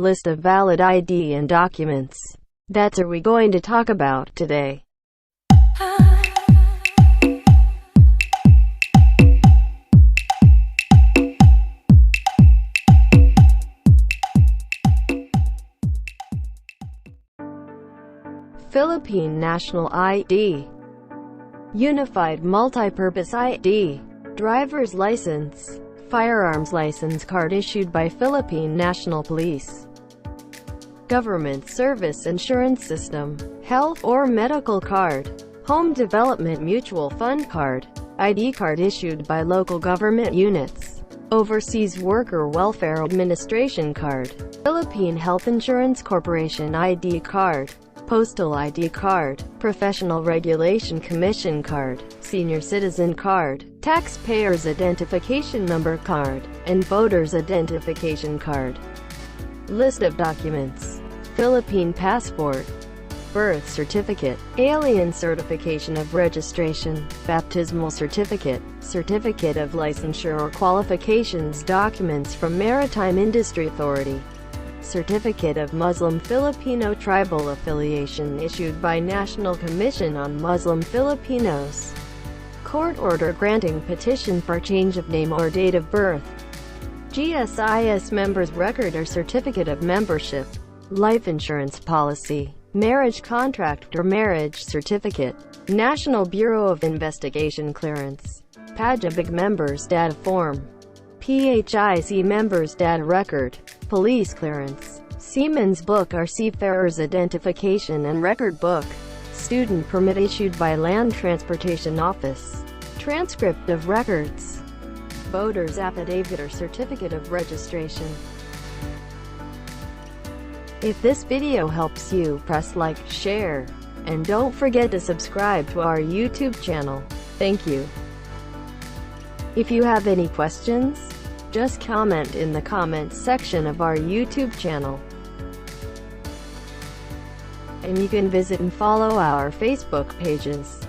list of valid ID and documents. That's what we're going to talk about today. Philippine National ID, Unified Multi-Purpose ID, Driver's License, Firearms License Card issued by Philippine National Police, Government Service Insurance System, Health or Medical Card, Home Development Mutual Fund Card, ID card issued by local government units, Overseas Worker Welfare Administration Card, Philippine Health Insurance Corporation ID card, Postal ID card, Professional Regulation Commission card, Senior Citizen card, Taxpayers Identification Number card, and Voters Identification card. List of documents: Philippine passport, birth certificate, alien certification of registration, baptismal certificate, certificate of licensure or qualifications, documents from Maritime Industry Authority, Certificate of Muslim Filipino Tribal Affiliation issued by National Commission on Muslim Filipinos, Court order granting petition for change of name or date of birth, GSIS member's record or certificate of membership, life insurance policy, marriage contract or marriage certificate, National Bureau of Investigation clearance, PAJABIG members data form, PHIC members data record, police clearance, Seaman's book or seafarer's identification and record book, student permit issued by Land Transportation Office, transcript of records, voter's affidavit or certificate of registration. If this video helps you, press like, share, and don't forget to subscribe to our YouTube channel. Thank you. If you have any questions, just comment in the comments section of our YouTube channel. And you can visit and follow our Facebook pages.